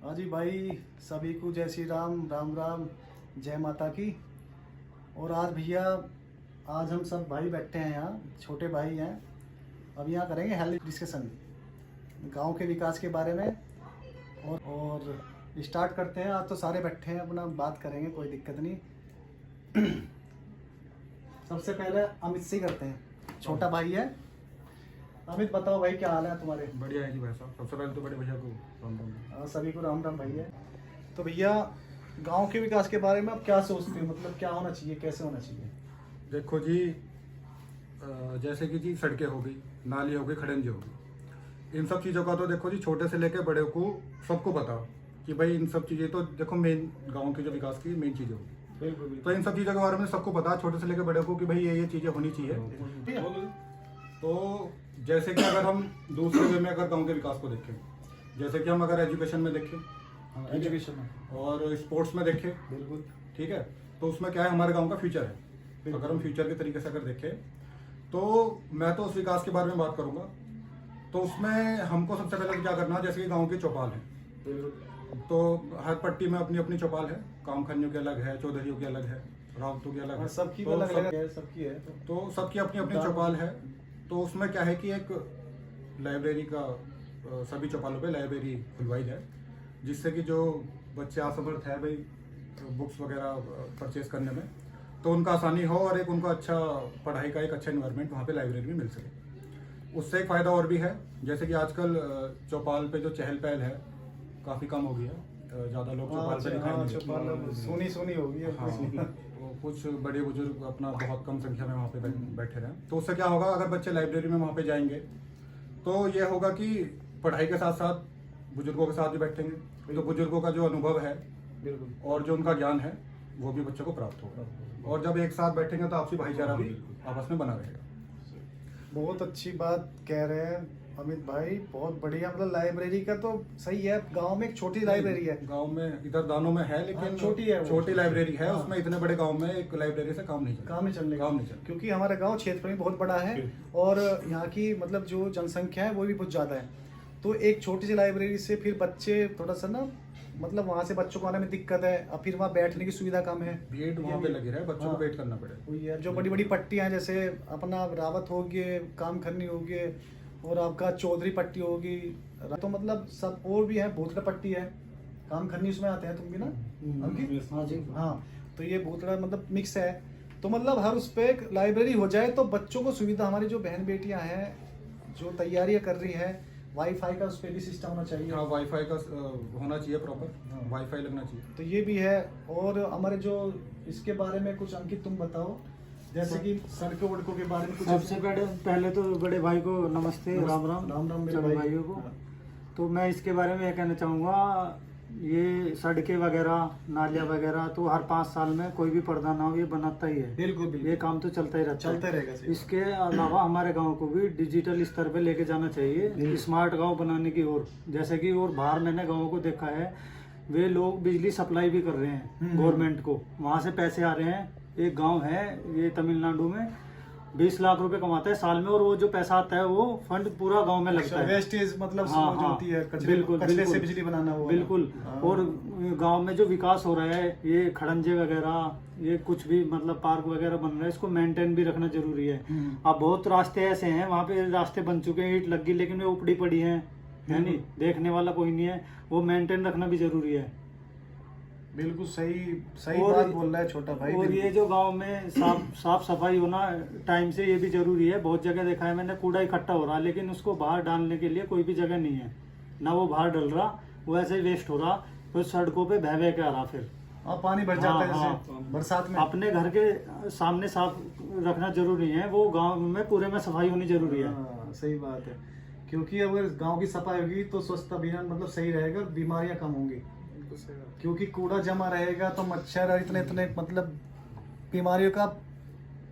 हाँ जी भाई, सभी को जय श्री राम, राम राम, जय माता की। और आज भैया, आज हम सब भाई बैठे हैं यहाँ, छोटे भाई हैं। अब यहाँ करेंगे हेल्थ डिस्कशन गांव के विकास के बारे में। और स्टार्ट करते हैं। आज तो सारे बैठे हैं, अपना बात करेंगे, कोई दिक्कत नहीं। सबसे पहले अमित से करते हैं, छोटा भाई है। अमित बताओ भाई, क्या हाल है तुम्हारे? बढ़िया है जी भाई साहब। सबसे पहले तो बड़े भैया को राम राम। हाँ, सभी को राम राम भाई है। तो भैया, गांव के विकास के बारे में आप क्या सोचते हो? मतलब क्या होना चाहिए, कैसे होना चाहिए? देखो जी, जैसे कि जी सड़कें हो गई, नाली हो गई, खड़ंजे हो गई, इन सब चीज़ों का तो देखो जी छोटे से लेकर बड़े को सबको पता कि भाई इन सब चीज़ें तो देखो मेन गांव के जो विकास की मेन चीज़ें होगी। बिल्कुल तो इन सब चीज़ों के बारे में सबको पता, छोटे से लेकर बड़े को, कि भाई ये चीज़ें होनी चाहिए। तो जैसे कि अगर हम दूसरे वे में अगर गांव के विकास को देखें, जैसे कि हम अगर एजुकेशन में देखें, एजुकेशन में और स्पोर्ट्स में देखें, बिल्कुल ठीक है, तो उसमें क्या है, हमारे गांव का फ्यूचर है। अगर हम फ्यूचर के तरीके से अगर देखें, तो मैं तो उस विकास के बारे में बात करूंगा। तो उसमें हमको सबसे पहले क्या करना है, जैसे कि गांव के चौपाल है, तो हर पट्टी में अपनी अपनी चौपाल है। कामखनियों की अलग है, चौधरियों की अलग है, रावतों की अलग है, सबकी तो अलग अलग है, सबकी है। तो सबकी अपनी अपनी चौपाल है। तो उसमें क्या है कि एक लाइब्रेरी का सभी चौपालों पे लाइब्रेरी खुलवाई जाए, जिससे कि जो बच्चे असमर्थ है भाई बुक्स वगैरह परचेज करने में, तो उनका आसानी हो, और एक उनका अच्छा पढ़ाई का एक अच्छा इन्वायरमेंट वहाँ पे लाइब्रेरी में मिल सके। उससे एक फ़ायदा और भी है, जैसे कि आजकल चौपाल पे जो चहल पहल है काफ़ी कम हो गई है। ज़्यादा लोग चौपाल पे दिखाई नहीं देते। सुनी सुनी होगी। हाँ, तो कुछ बड़े बुजुर्ग अपना बहुत कम संख्या में वहाँ पे बैठे रहे। तो उससे क्या होगा, अगर बच्चे लाइब्रेरी में वहाँ पे जाएंगे, तो ये होगा कि पढ़ाई के साथ साथ बुजुर्गों के साथ भी बैठेंगे, तो बुजुर्गों का जो अनुभव है और जो उनका ज्ञान है वो भी बच्चों को प्राप्त होगा। और जब एक साथ बैठेंगे तो आपसी भाईचारा भी आपस में बना रहेगा। बहुत अच्छी बात कह रहे हैं अमित भाई, बहुत बढ़िया। मतलब लाइब्रेरी का तो सही है, गांव में एक छोटी लाइब्रेरी है। गांव में इधर दानों में है, लेकिन छोटी है, छोटी लाइब्रेरी है। हाँ। उसमें इतने बड़े गांव में एक लाइब्रेरी से काम नहीं चलेगा। क्योंकि हमारा गांव क्षेत्र में बहुत बड़ा है, और यहाँ की मतलब जो जनसंख्या है वो भी बहुत ज़्यादा है। तो एक छोटी सी लाइब्रेरी से फिर बच्चे थोड़ा सा ना, मतलब वहाँ से बच्चों को आने में दिक्कत है, और फिर वहाँ बैठने की सुविधा कम है। भीड़ वहाँ पे लगी रहे, बच्चों को वेट करना पड़े। वही है, जो बड़ी बड़ी पट्टियाँ जैसे अपना रावत हो गए, कामखन्नी हो गए, और आपका चौधरी पट्टी होगी, तो मतलब सब और भी है, भूतड़ा पट्टी है, कामखन्नी उसमें आते हैं, तुम भी ना अंकित? हाँ जी, हाँ। तो ये भूतड़ा मतलब मिक्स है। तो मतलब हर उस पे एक लाइब्रेरी हो जाए तो बच्चों को सुविधा, हमारी जो बहन बेटियां हैं जो तैयारियां कर रही है, वाईफाई का उस पर भी सिस्टम होना चाहिए। हाँ, वाईफाई का होना चाहिए, प्रॉपर वाईफाई लगना चाहिए। तो ये भी है। और हमारे जो इसके बारे में कुछ अंकित तुम बताओ, जैसे कि सड़कों वड़कों के बारे में कुछ। सबसे पहले तो बड़े भाई को नमस्ते, राम राम, राम राम मेरे सभी भाइयों को। हाँ। तो मैं इसके बारे में ये कहना चाहूँगा, ये सड़कें वगैरह, नालियाँ वगैरह, तो हर 5 साल में कोई भी प्रधान हो ये बनाता ही है। बिल्कुल बिल्कुल, ये काम तो चलता ही रहता चलता है। रहेगा। इसके अलावा हमारे गांव को भी डिजिटल स्तर पे लेके जाना चाहिए, स्मार्ट गांव बनाने की ओर। जैसे कि और बाहर मैंने गाँवों को देखा है, वे लोग बिजली सप्लाई भी कर रहे हैं गवर्नमेंट को, वहाँ से पैसे आ रहे हैं। एक गांव है ये तमिलनाडु में, 20 लाख रुपए कमाता है साल में, और वो जो पैसा आता है वो फंड पूरा गांव में लगता है। वेस्टेज मतलब हाँ, जो होती है, बिल्कुल कचरे से बिजली बनाना हुआ। बिल्कुल। हाँ। और गांव में जो विकास हो रहा है, ये खड़ंजे वगैरह, ये कुछ भी मतलब पार्क वगैरह बन रहा है, इसको मेंटेन भी रखना जरूरी है। अब बहुत रास्ते ऐसे हैं, वहाँ पे रास्ते बन चुके हैं, ईंट लग गई, लेकिन वे उपड़ी पड़ी है नहीं, देखने वाला कोई नहीं है, वो मेंटेन रखना भी जरूरी है। बिल्कुल सही बात बोल रहा है छोटा भाई। और ये जो गांव में साफ सफाई होना टाइम से, ये भी जरूरी है। बहुत जगह देखा है मैंने, कूड़ा इकट्ठा हो रहा है, लेकिन उसको बाहर डालने के लिए कोई भी जगह नहीं है, ना वो बाहर डल रहा, वो ऐसे ही वेस्ट हो रहा, तो सड़कों पे बह के आ रहा। फिर पानी भर जाता है हाँ, जैसे बरसात में। अपने घर के सामने साफ रखना जरूरी है, वो गाँव में पूरे में सफाई होनी जरूरी है। सही बात है, क्योंकि अगर गांव की सफाई होगी तो स्वच्छता अभियान मतलब सही रहेगा, बीमारियां कम होंगी। क्योंकि कूड़ा जमा रहेगा तो मच्छर और इतने मतलब बीमारियों का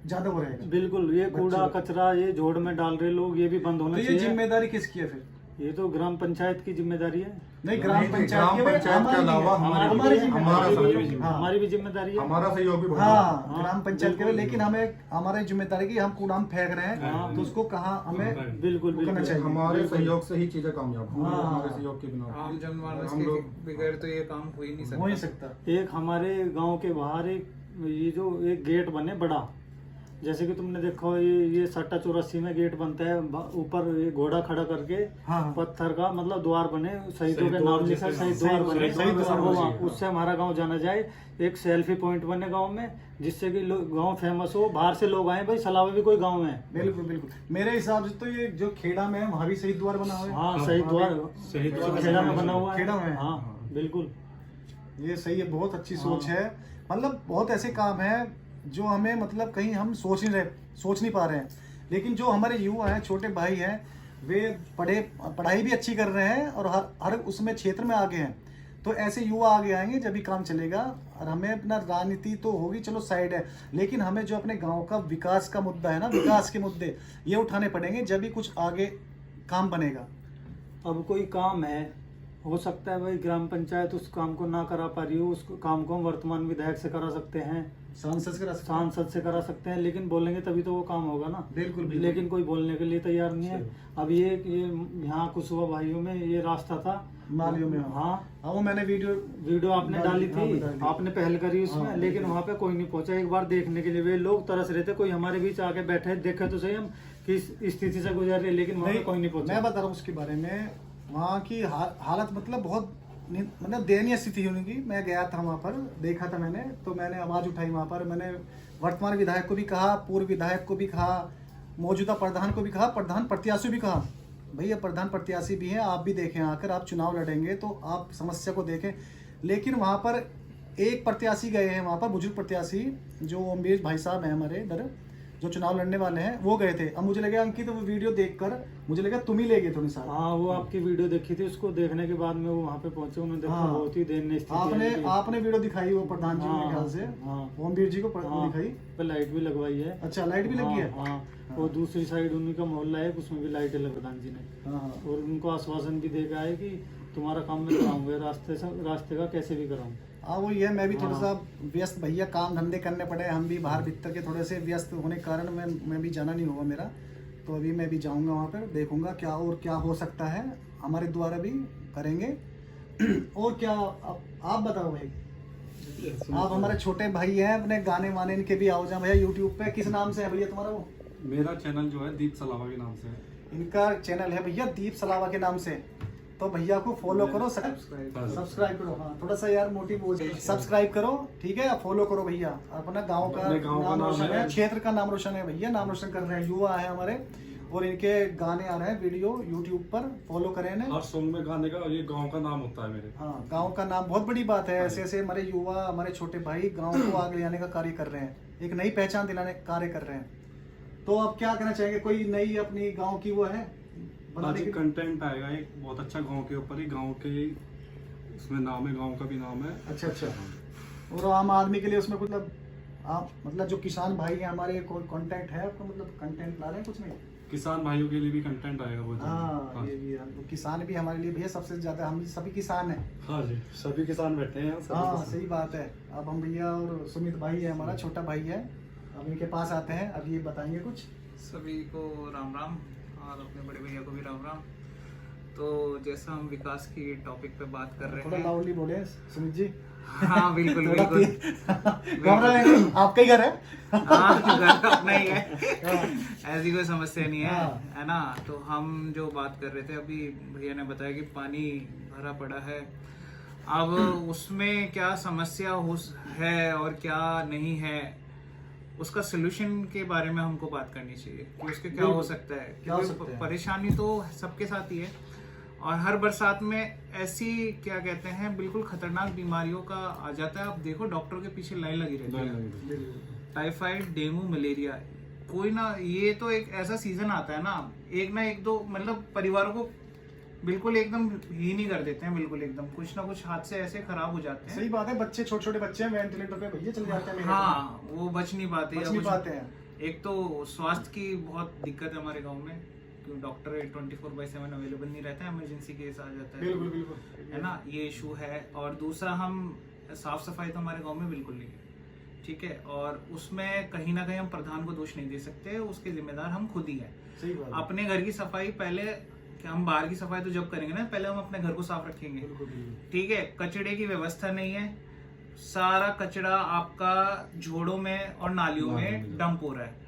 ज्यादा हो रहेगा। बिल्कुल, ये कूड़ा कचरा ये जोड़ में डाल रहे लोग, ये भी बंद होना चाहिए। चाहिए। ये जिम्मेदारी किसकी है फिर? ये तो ग्राम पंचायत की जिम्मेदारी है। नहीं, ग्राम पंचायत के अलावा हमारी हमारी भी जिम्मेदारी है, हमारा सहयोग भी बहुत हाँ, ग्राम पंचायत के, लेकिन हमें हमारी जिम्मेदारी की हम कूड़ा हम फेंक रहे हैं तो उसको कहाँ हमें बिल्कुल करना बिल्कुल। चाहिए। हमारे सहयोग से ही चीजें कामयाब होंगी, हाँ। हमारे सहयोग के बिना आम जनमानस हम के लोग बगैर तो ये काम हो ही नहीं हो नहीं सकता। सकता। एक हमारे गांव के बाहर ये जो एक गेट बने बड़ा, जैसे कि तुमने देखा हो ये सट्टा 84 में गेट बनता है, ऊपर ये घोड़ा खड़ा करके हाँ। पत्थर का मतलब द्वार बने, शहीदों के नाम लिखा, शहीद द्वार बने, शहीद द्वार बने। उससे हमारा गांव जाना जाए। एक सेल्फी पॉइंट बने गांव में, जिससे कि गांव फेमस हो, बाहर से लोग आए भाई सलावा भी कोई गांव में। बिल्कुल बिल्कुल, मेरे हिसाब से तो ये जो खेड़ा में है वहाँ भी शहीद द्वार बना हुआ है। हाँ, शहीद द्वार खेड़ा में बना हुआ है। खेड़ा में, हाँ बिल्कुल। ये सही है, बहुत अच्छी सोच है। मतलब बहुत ऐसे काम है जो हमें मतलब कहीं हम सोच नहीं पा रहे हैं, लेकिन जो हमारे युवा हैं, छोटे भाई हैं, वे पढ़ाई भी अच्छी कर रहे हैं और हर उसमें क्षेत्र में आगे हैं। तो ऐसे युवा आगे आएंगे जब भी काम चलेगा। और हमें अपना राजनीति तो होगी चलो साइड है, लेकिन हमें जो अपने गांव का विकास का मुद्दा है ना, विकास के मुद्दे ये उठाने पड़ेंगे जब भी कुछ आगे काम बनेगा। अब कोई काम है, हो सकता है भाई ग्राम पंचायत उस काम को ना करा पा रही हो, उस काम को हम वर्तमान विधायक से करा सकते हैं, सांसद से करा सकते हैं, लेकिन बोलेंगे तभी तो वो काम होगा ना। बिल्कुल। लेकिन कोई बोलने के लिए तैयार नहीं है। अब ये यहाँ कुशवा भाइयों में ये रास्ता था मालियों में, हाँ वो मैंने वीडियो आपने डाली थी, आपने पहल करी उसमें, हाँ, लेकिन वहाँ पे कोई नहीं पहुंचा। एक बार देखने के लिए वे लोग तरस रहे थे, कोई हमारे बीच आके बैठे, देखे तो सही हम किस स्थिति से गुजर रहे, लेकिन वहाँ पे कोई नहीं पहुंचा। मैं बता रहा हूँ उसके बारे में। वहाँ की हालत मतलब बहुत मतलब दयनीय स्थिति उनकी। मैं गया था वहाँ पर, देखा था मैंने, तो मैंने आवाज़ उठाई वहाँ पर। मैंने वर्तमान विधायक को भी कहा, पूर्व विधायक को भी कहा, मौजूदा प्रधान को भी कहा, प्रधान प्रत्याशी भी कहा, भैया प्रधान प्रत्याशी भी हैं, आप भी देखें आकर, आप चुनाव लड़ेंगे तो आप समस्या को देखें। लेकिन वहाँ पर एक प्रत्याशी गए हैं, वहाँ पर बुजुर्ग प्रत्याशी जो ओमवीर भाई साहब हैं हमारे इधर जो चुनाव लड़ने वाले हैं, वो गए थे। अब मुझे लगा अंकित वो वीडियो देखकर मुझे लगा तुम ही ले गए थोड़ी साथ। हाँ, वो आपकी वीडियो देखी थी, उसको देखने के बाद में वो वहाँ पे पहुंचे, उन्होंने देखा हाँ। बहुत ही दयनीय स्थिति है। आपने वीडियो दिखाई वो प्रधान जी के ख्याल से, ओमवीर जी को दिखाई। पे लाइट भी लगवाई है। अच्छा, लाइट भी लगी है। हाँ, और दूसरी साइड उन्हीं का मोहल्ला है, उसमें भी लाइटें लगा प्रधान जी ने। हाँ। और उनको आश्वासन भी देकर आए कि तुम्हारा काम मैं कराऊंगा, रास्ते का कैसे भी कराऊंगा। हाँ, वो ये मैं भी थोड़ा सा व्यस्त, भैया काम धंधे करने पड़े, हम भी बाहर भीतर के थोड़े से व्यस्त होने के कारण मैं भी जाना नहीं हुआ मेरा। तो अभी मैं भी जाऊंगा वहाँ पर, देखूंगा क्या और क्या हो सकता है, हमारे द्वारा भी करेंगे। और क्या आप बताओ भाई, आप हमारे छोटे भाई हैं, अपने गाने वाने इनके भी आओ जाओ भैया। यूट्यूब पे किस नाम से है भैया तुम्हारा? वो मेरा चैनल जो है दीप सलावा के नाम से है। इनका चैनल है भैया दीप सलावा के नाम से। तो भैया को फॉलो करो, सब्सक्राइब करो। हाँ, थोड़ा सा यार मोटिव हो जाए, सब्सक्राइब करो, ठीक है, फॉलो करो भैया। अपना गांव का नाम रोशन है, क्षेत्र का नाम रोशन है भैया, नाम रोशन कर रहे हैं, युवा है हमारे। और इनके गाने आ रहे हैं वीडियो यूट्यूब पर, फॉलो करें इन्हें। हर सॉन्ग में गाने का ये गांव का नाम होता है मेरे। हाँ, गांव का नाम बहुत बड़ी बात है। ऐसे ऐसे हमारे युवा, हमारे छोटे भाई गांव को आगे ले जाने का कार्य कर रहे हैं, एक नई पहचान दिलाने का कार्य कर रहे हैं। तो आप क्या कहना चाहेंगे, कोई नई अपनी गांव की वो है आज कंटेंट आएगा एक बहुत अच्छा गांव के ऊपर ही, गांव के उसमें नाम है, गांव का भी नाम है। अच्छा अच्छा। और आम आदमी के लिए उसमें मतलब आप मतलब जो किसान भाई हैं हमारे, कोई कांटेक्ट है आपका, मतलब कंटेंट ला रहे हैं कुछ नहीं? किसान भाइयों के लिए भी कंटेंट आएगा बहुत। हाँ, ये भी है। तो किसान भी हमारे लिए भैया सबसे ज्यादा, हम सभी किसान हैं। हाँ जी, सभी किसान बैठे हैं। हाँ, सही बात है। अब हम भैया और सुमित भाई है हमारा छोटा भाई है, अब इनके पास आते हैं, अब ये बताएंगे कुछ। सभी को राम राम, और अपने बड़े भैया को भी राम राम। तो जैसा हम विकास की टॉपिक पे बात कर रहे थोड़ा हैं, लाउडली बोले सुमित जी। हाँ बिल्कुल बिल्कुल, आपका ही घर है। हाँ घर अपना ही है, ऐसी कोई समस्या नहीं है, हाँ। है ना। तो हम जो बात कर रहे थे अभी, भैया ने बताया कि पानी भरा पड़ा है। अब उसमें क्या समस्या है और क्या नहीं है, उसका सोल्यूशन के बारे में हमको बात करनी चाहिए कि उसके क्या हो सकता है। क्या हो क्योंकि सकता है? परेशानी तो सबके साथ ही है, और हर बरसात में ऐसी क्या कहते हैं बिल्कुल खतरनाक बीमारियों का आ जाता है। आप देखो डॉक्टर के पीछे लाइन लगी रहती है, टाइफाइड, डेंगू, मलेरिया, कोई ना, ये तो एक ऐसा सीजन आता है ना, एक दो मतलब परिवारों को बिल्कुल एकदम ही नहीं कर देते हैं, बिल्कुल एकदम कुछ ना कुछ हाथ से ऐसे खराब हो जाते हैं। सही बात है, बच्चे छोटे छोटे बच्चे हैं, वेंटिलेटर पे भैया चले जाते हैं। हाँ, वो बच नहीं पाते बच नहीं पाते हैं। एक तो स्वास्थ्य की बहुत दिक्कत है हमारे गांव में, क्यों डॉक्टर 24/7 अवेलेबल नहीं रहता, इमरजेंसी केस आ जाता है, बिल्कुल बिल्कुल है ना, ये इशू है। और दूसरा, हम साफ सफाई तो हमारे गांव में बिल्कुल नहीं है, ठीक है, और उसमें कहीं ना कहीं हम प्रधान को दोष नहीं दे सकते, उसके जिम्मेदार हम खुद ही हैं। सही बात है। अपने घर की सफाई पहले, कि हम बाहर की सफाई तो जब करेंगे ना, पहले हम अपने घर को साफ रखेंगे, बिल्कुल बिल्कुल। ठीक है। कचड़े की व्यवस्था नहीं है, सारा कचरा आपका झोड़ों में और नालियों में डंप हो रहा है।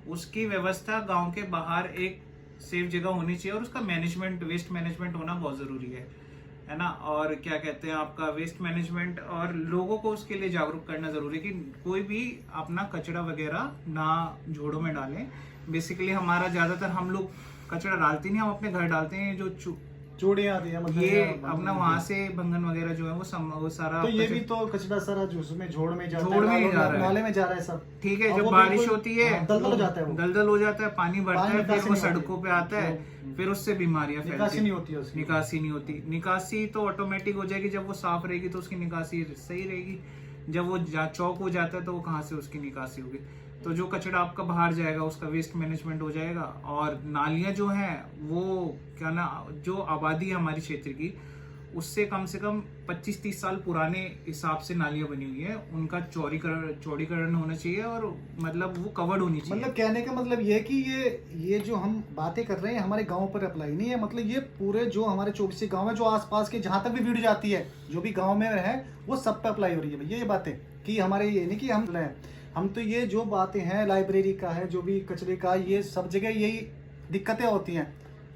उसकी व्यवस्था गांव के बाहर एक सेफ जगह होनी चाहिए, और उसका मैनेजमेंट, वेस्ट मैनेजमेंट होना बहुत जरूरी है ना। और क्या कहते हैं, आपका वेस्ट मैनेजमेंट, और लोगों को उसके लिए जागरूक करना जरूरी है कि कोई भी अपना कचरा वगैरह ना झोड़ों में डालें। बेसिकली हमारा ज्यादातर, हम लोग कचरा डालते नहीं, हम अपने घर डालते हैं, जो चूड़े आती है मतलब ये या अपना वहां से भंगन वगैरह जो है वो सारा, तो ये भी तो कचरा सारा जो उसमें झोड़ में जाता झोड़ में है, ही जा रहा है। नाले में जा रहा है सब। ठीक है। और जब वो बारिश बिल्कुल, होती है, हाँ, दलदल हो जाता है वो। दलदल हो जाता है, पानी बढ़ता पानी है, फिर निकासी वो नहीं होती। सड़कों पे आता है, फिर उससे बीमारियां निकासी फैलती नहीं होती है उसकी। निकासी नहीं होती। निकासी तो ऑटोमेटिक हो जाएगी, जब वो साफ रहेगी तो उसकी निकासी सही रहेगी। जब वो चौक हो जाता है तो वो कहाँ से उसकी निकासी होगी। तो जो कचरा आपका बाहर जाएगा उसका वेस्ट मैनेजमेंट हो जाएगा। और नालियां जो हैं वो क्या ना, जो आबादी है हमारी क्षेत्र की, उससे कम से कम 25-30 साल पुराने हिसाब से नालियां बनी हुई है, उनका चौड़ीकरण होना चाहिए, और मतलब वो कवर्ड होनी चाहिए। मतलब कहने का मतलब ये है कि ये जो हम बातें कर रहे हैं हमारे गांव पर अप्लाई नहीं है, मतलब ये पूरे जो हमारे 24 गांव है, जो आसपास के जहां तक भी वीडियो जाती है, जो भी गांव में है, वो सब पे अप्लाई हो रही है भैया ये बातें। कि हमारे ये नहीं कि हम तो ये जो बातें हैं, लाइब्रेरी का है, जो भी कचरे का, ये सब जगह यही दिक्कतें होती हैं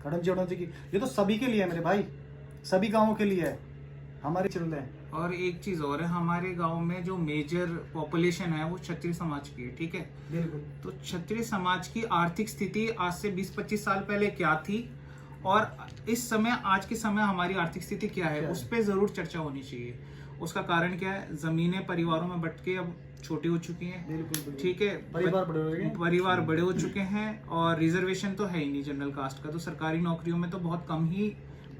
कड़म जड़ों की। ये तो सभी के लिए है मेरे भाई, सभी गाँवों के लिए है, हमारे चल रहे हैं। और एक चीज और है, हमारे गांव में जो मेजर पॉपुलेशन है वो क्षत्रिय समाज की है, ठीक है। बिल्कुल। तो क्षत्रिय समाज की आर्थिक स्थिति आज से 20-25 साल पहले क्या थी, और इस समय, आज के समय हमारी आर्थिक स्थिति क्या है, उस पर जरूर चर्चा होनी चाहिए। उसका कारण क्या है, जमीनें परिवारों में बंट के अब छोटी हो चुकी हैं, बिल्कुल ठीक है, परिवार बड़े हो चुके हैं, और रिजर्वेशन तो है ही नहीं जनरल कास्ट का, तो सरकारी नौकरियों में तो बहुत कम ही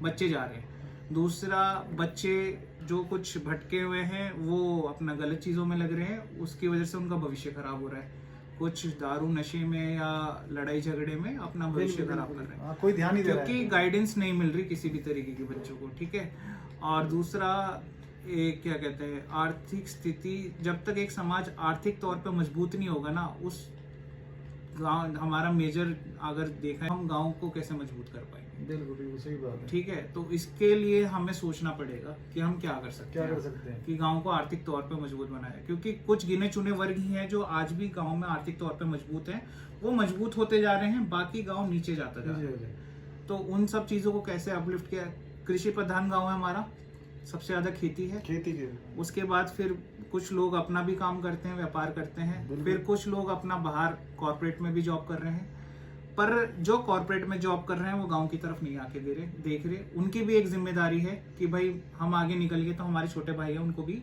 बच्चे जा रहे हैं। दूसरा, बच्चे जो कुछ भटके हुए हैं वो अपना गलत चीजों में लग रहे हैं, उसकी वजह से उनका भविष्य खराब हो रहा है। कुछ दारू नशे में या लड़ाई झगड़े में अपना भविष्य खराब कर रहे हैं, कोई ध्यान नहीं दे रहा है, क्योंकि गाइडेंस नहीं मिल रही किसी भी तरीके के बच्चों को, ठीक है। और दूसरा, एक क्या कहते हैं, आर्थिक स्थिति, जब तक एक समाज आर्थिक तौर पे मजबूत नहीं होगा ना, उस गांव, हमारा मेजर अगर देखा है, हम गांव को कैसे मजबूत कर पाएंगे। बिल्कुल बिल्कुल सही बात है। ठीक है, तो इसके लिए हमें सोचना पड़ेगा कि हम क्या कर सकते हैं कि गांव को आर्थिक तौर पे मजबूत बनाए, क्योंकि कुछ गिने चुने वर्ग ही हैं जो आज भी गांव में आर्थिक तौर पे मजबूत हैं, वो मजबूत होते जा रहे हैं, बाकी गांव नीचे जाता जा रहा है। तो उन सब चीजों को कैसे अपलिफ्ट किया। कृषि प्रधान गांव है हमारा, सबसे ज्यादा खेती है, खेती के, उसके बाद फिर कुछ लोग अपना भी काम करते हैं, व्यापार करते हैं, फिर कुछ लोग अपना बाहर कॉर्पोरेट में भी जॉब कर रहे हैं। पर जो कॉर्पोरेट में जॉब कर रहे हैं वो गांव की तरफ नहीं आके देख रहे। उनकी भी एक जिम्मेदारी है कि भाई हम आगे निकल गए तो हमारे छोटे भाई हैं उनको भी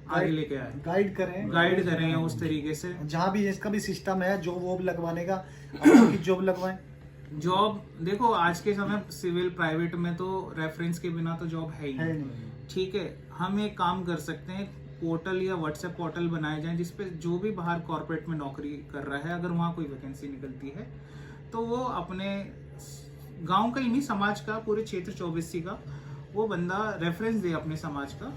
आगे लेके आए, गाइड करें उस तरीके से। जहाँ भी इसका भी सिस्टम है जॉब वॉब लगवाने का, अपनी जॉब लगवाएं। जॉब देखो, आज के समय सिविल प्राइवेट में तो रेफरेंस के बिना तो जॉब है ही नहीं, ठीक है। हम एक काम कर सकते हैं, पोर्टल या व्हाट्सएप पोर्टल बनाए जाएं जिसपे जो भी बाहर कॉर्पोरेट में नौकरी कर रहा है, अगर वहाँ कोई वैकेंसी निकलती है तो वो अपने गांव का ही नहीं, समाज का, पूरे क्षेत्र 24C का वो बंदा रेफरेंस दे अपने समाज का,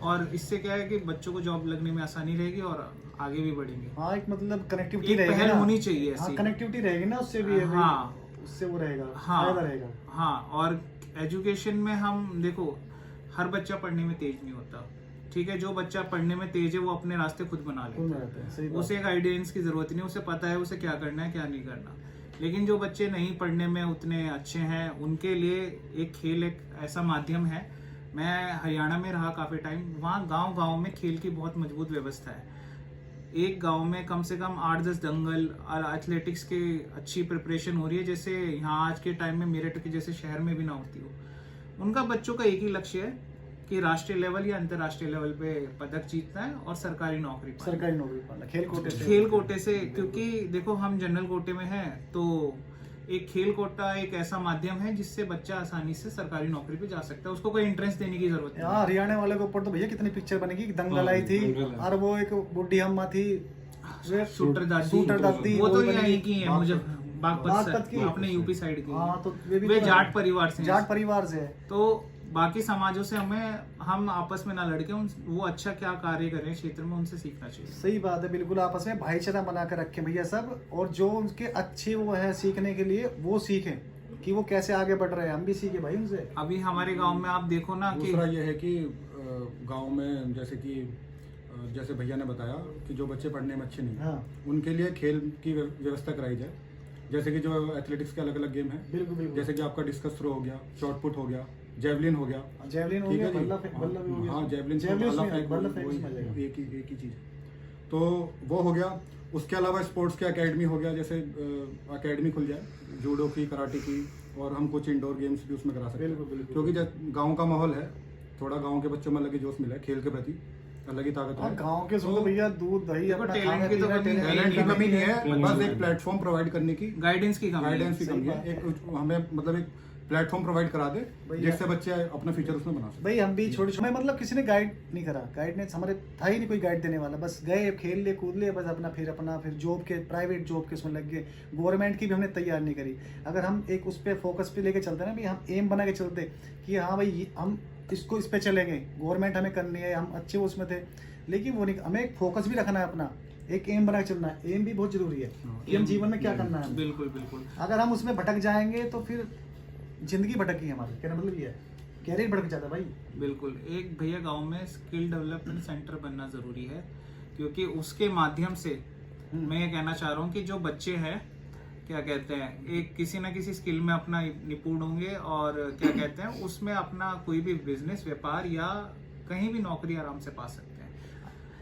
और इससे क्या है कि बच्चों को जॉब लगने में आसानी रहेगी और आगे भी बढ़ेंगे। हाँ, एक मतलब कनेक्टिविटी एक पहल होनी चाहिए ऐसी। हाँ, कनेक्टिविटी रहेगी ना, उससे भी हाँ, उससे वो रहेगा, हाँ, फायदा रहेगा। हाँ, और एजुकेशन में हम देखो, हर बच्चा पढ़ने में तेज नहीं होता, ठीक है। जो बच्चा पढ़ने में तेज है वो अपने रास्ते खुद बना लेता है, उसे गाइडेंस की जरूरत नहीं, उसे पता है उसे क्या करना है क्या नहीं करना। लेकिन जो बच्चे नहीं पढ़ने में उतने अच्छे हैं, उनके लिए एक खेल एक ऐसा माध्यम है। मैं हरियाणा में रहा काफ़ी टाइम, वहाँ गांव-गांव में खेल की बहुत मजबूत व्यवस्था है। एक गांव में कम से कम 8-10 दंगल और एथलेटिक्स की अच्छी प्रिपरेशन हो रही है, जैसे यहाँ आज के टाइम में मेरठ के जैसे शहर में भी ना होती हो। उनका बच्चों का एक ही लक्ष्य है कि राष्ट्रीय लेवल या अंतर्राष्ट्रीय लेवल पे पदक जीतना है और सरकारी नौकरी पाना, खेल कोटे से। क्योंकि देखो, हम जनरल कोटे में हैं, तो एक खेल कोटा एक ऐसा माध्यम है जिससे बच्चा आसानी से सरकारी नौकरी पे जा सकता है, उसको कोई एंट्रेंस देने की जरूरत नहीं। हरियाणा वाले के ऊपर तो भैया कितनी पिक्चर बनेगी, दंगल आई थी, और वो एक बुढ़ी अम्मा थी, शूटर दादी, वो तो यहीं की है, बागपत की? अपने यूपी साइड की। हाँ, तो वे भी वे तो जाट परिवार से हैं। जाट परिवार से है। तो बाकी समाजों से हम आपस में ना लड़के वो अच्छा क्या कार्य कर रहे हैं क्षेत्र में, उनसे सीखना चाहिए। सही बात है, बिल्कुल आपस में भाईचारा बना कर रखें भैया सब, और जो उनके अच्छे वो है सीखने के लिए वो सीखें कि वो कैसे आगे बढ़ रहे हैं, हम भी सीखे भाई उनसे। अभी हमारे गांव में आप देखो ना कि दूसरा ये है कि गांव में जैसे भैया ने बताया कि जो बच्चे पढ़ने में अच्छे नहीं हैं, हाँ। उनके लिए खेल की व्यवस्था कराई जाए। जैसे कि जो एथलेटिक्स के अलग अलग गेम हैं, बिल्कुल बिल्कुल। जैसे कि आपका डिस्कस थ्रो हो गया, शॉर्ट पुट हो गया, जेवलिन हो गया, जेवलिन हो ठीक गया, है जी? बल्ला भी हो गया। हाँ, जेवलिन जेवलिन भाला उसमें- फेंक, बल्ला फेंक वही उसमें आ जाएगा। एक ही चीज। तो वो हो गया। उसके अलावा स्पोर्ट्स की एकेडमी हो गया, जैसे एकेडमी खुल जाए जूडो की, कराटे की, और हम कुछ इंडोर गेम्स भी उसमें करा सकते हैं। बिल्कुल, बिल्कुल। क्योंकि गांव का माहौल है, थोड़ा गांव के बच्चों में अलग ही जोश मिला है, खेल के प्रति अलग ही ताकत हाँ, है। गाँव के सुनो भैया, दूध दही देखो, अपना टैलेंट खाने की तो पीना, कमी नहीं है। टैलेंट की कमी नहीं है, बस एक प्लेटफॉर्म प्रोवाइड करने की, गाइडेंस की कमी है। गाइडेंस की सही कमी है। बात है। एक हमें मतलब एक प्लेटफॉर्म प्रोवाइड करा दे भैया- जिससे बच्चे अपना फ्यूचर उसमें बना सकें। भाई हम भी छोटे छोटे मतलब किसी ने गाइड नहीं करा, गाइडेंस हमारे था ही नहीं कोई गाइड देने वाला, बस गए खेल लिए कूद लिए, बस अपना फिर जॉब के प्राइवेट जॉब के उसमें लग गए। गवर्नमेंट की भी हमने तैयार नहीं करी। अगर हम एक उस पर फोकस पे लेके चलते ना भी, हम एम बना के चलते कि हाँ भाई हम इसको इस पे चलेंगे, गवर्नमेंट हमें करनी है, हम अच्छे उसमें थे, लेकिन वो नहीं, हमें एक फोकस भी रखना है अपना, एक एम बना के चलना है। एम भी बहुत जरूरी है कि हम जीवन में क्या करना है। बिल्कुल बिल्कुल। अगर हम उसमें भटक जाएंगे तो फिर जिंदगी भटकी हमारी, कहना मतलब ये है, कैरियर भटक जाता है भाई। बिल्कुल। एक भैया गांव में स्किल डेवलपमेंट सेंटर बनना जरूरी है, क्योंकि उसके माध्यम से मैं ये कहना चाह रहा हूँ कि जो बच्चे हैं क्या कहते हैं, एक किसी ना किसी स्किल में अपना निपुण होंगे, और क्या कहते हैं उसमें अपना कोई भी बिजनेस, व्यापार या कहीं भी नौकरी आराम से पा सकते हैं।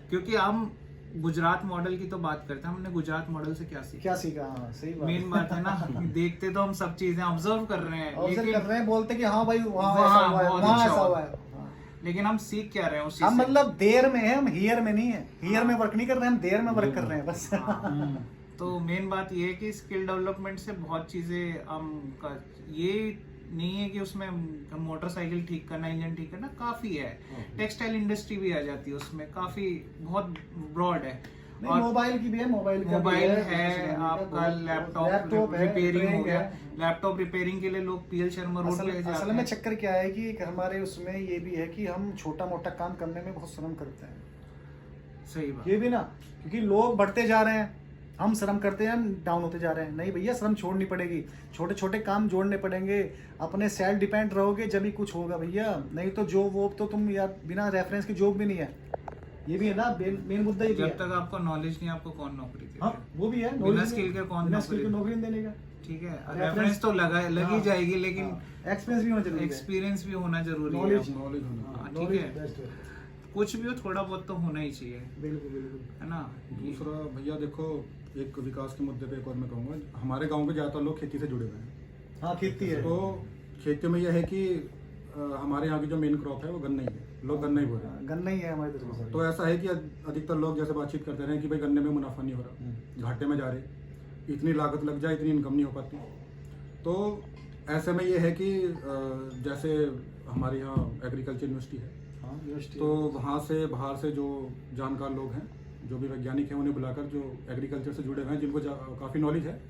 क्योंकि हम गुजरात मॉडल की तो बात करते हैं, हमने गुजरात मॉडल से क्या सीखा? क्या सीखा? हाँ सही बात। मेन बात है ना, देखते तो हम सब चीजें ऑब्जर्व कर रहे हैं, ऑब्जर्व कर रहे हैं, बोलते कि हाँ भाई वहाँ वहाँ ऐसा हुआ है, बहुत वहाँ अच्छा ऐसा हुआ हुआ है। हाँ। लेकिन हम सीख क्या रहे हैं उस चीज हम से? मतलब देर में है, हम हियर में नहीं है, हियर में वर्क नहीं कर रहे हैं, हम देर में वर्क कर रहे हैं बस। तो मेन बात ये है कि स्किल डेवलपमेंट से बहुत चीजें ये नहीं है कि उसमें मोटरसाइकिल ठीक करना, इंजन ठीक करना काफी है। टेक्सटाइल इंडस्ट्री भी आ जाती है उसमें, काफी बहुत ब्रॉड है। नहीं, मोबाइल की भी है, मोबाइल का भी मोबाइल है, कुछ आपका लैपटॉप लैपटॉप है, रिपेयरिंग हो ट्रेनिंग गया। है। लैपटॉप रिपेयरिंग के लिए लोग पीएल शर्मा रोड पे जाते असल में हैं। चक्कर क्या है कि हमारे उसमें ये भी है कि हम छोटा मोटा काम करने में बहुत शर्म करते हैं। सही बात। ये भी ना, क्योंकि लोग बढ़ते जा रहे हैं, हम शर्म करते हैं, हम डाउन होते जा रहे हैं। नहीं भैया, शर्म छोड़नी पड़ेगी, छोटे छोटे काम जोड़ने पड़ेंगे, अपने सेल्फ डिपेंड रहोगे जब ही कुछ होगा भैया। नहीं तो जॉब वॉब तो तुम यार बिना रेफरेंस की जॉब भी नहीं है। ये भी है ना, मेन मुद्दा ये भी जब है। तक आपको नॉलेज नहीं, आपको कौन नौकरी देगा? हाँ वो भी है, बिना knowledge skill के कौन बिना नौकरी skill के नौकरी नहीं देने का। ठीक है, Reference- रेफरेंस तो लग ही जाएगी, लेकिन एक्सपीरियंस भी होना जरूरी है। एक्सपीरियंस भी होना जरूरी है। Knowledge- नॉलेज होना। हाँ, ठीक Knowledge है। best है। कुछ भी हो, थोड़ा बहुत तो होना ही चाहिए, बिल्कुल बिल्कुल। है ना? दूसरा भैया देखो, एक विकास के मुद्दे पे एक और मैं कहूँगा, हमारे गांव के ज़्यादातर लोग खेती से जुड़े हुए हैं। हाँ खेती है। तो खेती में यह है कि हमारे यहाँ की जो मेन क्रॉप है वो गन्ना ही है, लोग गन्ना ही बोल रहे हैं। गन्ना ही है हमारी तरफ से। तो ऐसा है कि अधिकतर लोग जैसे बातचीत करते रहे कि भाई गन्ने में मुनाफा नहीं हो रहा, घाटे में जा रहे, इतनी लागत लग जाए, इतनी इनकम नहीं हो पाती। तो ऐसे में ये है कि जैसे हमारे यहाँ एग्रीकल्चर यूनिवर्सिटी है, हाँ यूनिवर्सिटी तो वहाँ से बाहर से जो जानकार लोग हैं, जो भी वैज्ञानिक हैं, उन्हें बुलाकर, जो एग्रीकल्चर से जुड़े हुए हैं, जिनको काफ़ी नॉलेज है,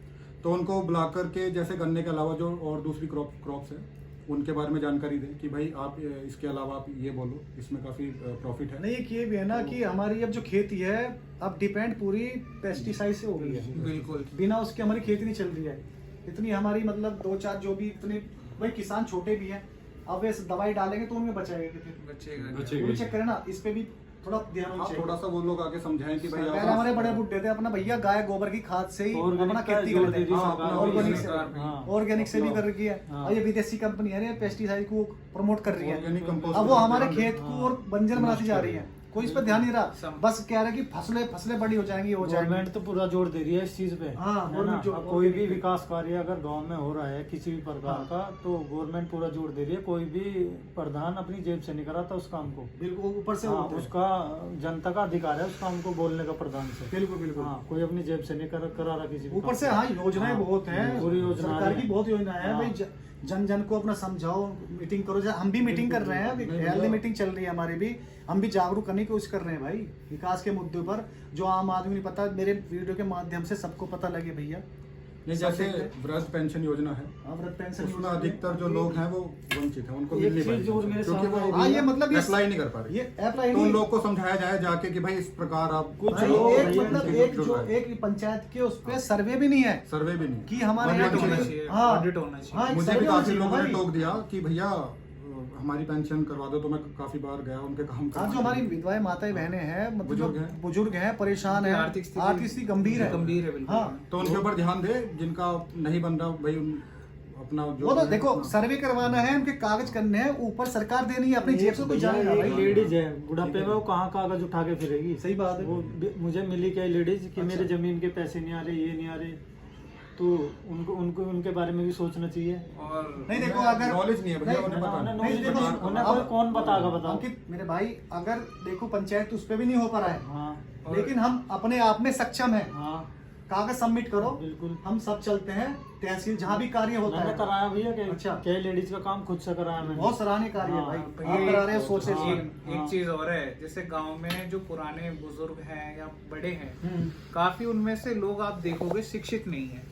तो उनको बुलाकर के जैसे गन्ने के अलावा जो और दूसरी क्रॉप्स हैं उनके बारे में जानकारी दें कि भाई आप इसके अलावा आप ये बोलो, इसमें काफ़ी प्रॉफिट है। नहीं, एक ये भी है ना कि हमारी अब जो खेती है अब डिपेंड पूरी पेस्टिसाइड से हो गई है। बिल्कुल। बिना उसके हमारी खेती नहीं चल रही है। इतनी हमारी मतलब 2-4 जो भी इतने भाई किसान छोटे भी हैं, अब वे दवाई डालेंगे तो उनमें बचाएंगे कितने? बचेगा। वो भी चक्कर है ना, इस पे भी थोड़ा ध्यान होना हाँ, चाहिए। थोड़ा सा वो लोग आके समझाएं कि भाई पहले आप हमारे बड़े बुड्ढे थे, अपना भैया गाय गोबर की खाद से ही Organic अपना का खेती जोर करते दे दी हैं। सरकार हाँ, भी, ऑर्गेनिक सरकार भी। हाँ। ऑर्गेनिक से भी अपना- कर रही है। हाँ। और ये विदेशी कंपनी है, पेस्टिसाइड को प्रमोट कर रही है। ऑर्गेनिक कंपोस्ट अब वो हमारे हाँ। खेत को और बंजर बनाती जा रही है, कोई इस पर ध्यान नहीं रहा। बस कह रहे कि फसलें बड़ी हो जाएंगी, हो जाएंगी। गवर्नमेंट तो पूरा जोर दे रही है इस चीज पे, हाँ, है ना? government अब कोई भी विकास कार्य अगर गांव में हो रहा है किसी भी प्रकार का, तो गवर्नमेंट पूरा जोर दे रही है। कोई भी प्रधान अपनी जेब से नहीं कराता उस काम को। बिल्कुल ऊपर से हाँ, होते हैं। उसका जनता का अधिकार है उस काम को बोलने का प्रधान से। बिल्कुल बिल्कुल। हाँ, कोई अपनी जेब से नहीं करा रहा किसी भी ऊपर काम से को। हाँ योजनाएं हाँ, बहुत हैं, पूरी योजना सरकार है। की बहुत योजनाएं हैं हाँ। भाई। जन जन को अपना समझाओ, मीटिंग करो। हम भी मीटिंग कर रहे हैं, अभी हेल्दी मीटिंग चल रही है हमारी भी। हम भी जागरूक करने की कोशिश कर रहे हैं भाई, विकास के मुद्दों पर, जो आम आदमी नहीं पता, मेरे वीडियो के माध्यम से सबको पता लगे भैया। नहीं, जैसे वृद्ध पेंशन योजना है, हाँ, वृद्ध पेंशन उसमें योजना है। अधिकतर जो लोग हैं वो वंचित हैं, उनको एक मिल नहीं चीज और मेरे पाएगी क्योंकि सामने वो हाँ, ये मतलब ये अप्लाई नहीं कर पा रहे। ये अप्लाई तो उन नहीं। लोग को समझाया जाए जाके कि भाई इस प्रकार आप कुछ भाई, लोग एक भैया मतलब इनके एक जुड़ जो रहे हैं। एक पंचायत के उस पे सर्वे भी नहीं है सर्वे भी नहीं कि हमारे ऑडिट यहाँ होना जो- चाहिए, हाँ, ऑडिट होना चाहिए। हाँ, एक मुझे सर्वे भी होना काफी चाहिए लोगों ने भाई। टोक दिया कि भैया हमारी पेंशन करवा दो, तो मैं काफी बार गया उनके काम आज करवाने जो हमारी के लिए। विधवाएं माताएं बहनें हैं मतलब जो बुजुर्ग हैं। बुजुर्ग हैं परेशान है, आर्थिक स्थिति गंभीर है। गंभीर है बिल्कुल। हाँ, तो उनके ऊपर ध्यान दे, जिनका नहीं बन रहा भाई अपना जो वो तो है, देखो अपना- सर्वे करवाना है, उनके कागज करने हैं, ऊपर सरकार देनी है, अपनी जेब से कोई जाएगा एक भाई। लेडीज है बुढ़ापे में, वो कहाँ कागज उठा के फिरेगी। सही बात है। वो मुझे मिली क्या लेडीज कि मेरे अच्छा। जमीन के पैसे नहीं आ रहे, ये नहीं आ रहे, तो उनको उनको उनके बारे में भी सोचना चाहिए। और नहीं देखो अगर नॉलेज नहीं है भैया, नहीं, उन्हें पता उन्हें नहीं। नहीं, देखो, knowledge- उन्हें अब- कोई कौन बताएगा, बताओ। अंकित मेरे भाई, अगर देखो पंचायत उस पे भी नहीं हो पा रहा है, हाँ लेकिन हम अपने आप में सक्षम है, हाँ कागज सबमिट करो, बिल्कुल। हम सब चलते हैं तहसील जहाँ भी कार्य होता मैंने है। कराया भैया कि अच्छा। क्या लेडीज का काम खुद से कराया मैंने। बहुत सराहनीय कार्य है हाँ, भाई, हाँ, आप करा रहे हो, सोच हाँ, रहे हो। एक हाँ। चीज और है, जैसे गांव में जो पुराने बुजुर्ग हैं या बड़े हैं, हम्म। काफी उनमें से लोग आप देखोगे शिक्षित नहीं है,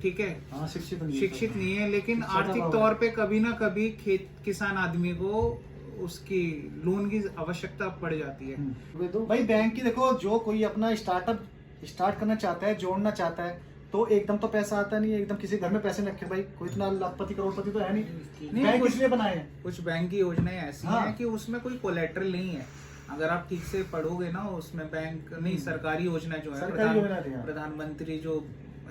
ठीक है, हाँ, शिक्षित नहीं है। शिक्षित नहीं है, लेकिन शिक्षा का आर्थिक अभाव तौर पे कभी ना कभी खेत किसान आदमी को उसकी लोन की आवश्यकता पड़ जाती है। वे तो भाई बैंक की देखो, जो कोई अपना स्टार्टअप स्टार्ट करना चाहता है, जोड़ना चाहता है, तो एकदम तो पैसा आता नहीं है, एकदम किसी घर में पैसे नहीं रखे भाई, कोई इतना लाखपति करोड़पति तो है नहीं, बैंक कुछ- इसलिए बनाए हैं। कुछ बैंक की योजनाएं ऐसी हाँ। हैं कि उसमें कोई कोलेट्रल नहीं है, अगर आप ठीक से पढ़ोगे ना उसमें बैंक नहीं, सरकारी योजना जो है, सरकारी योजना थी, हाँ। प्रधानमंत्री जो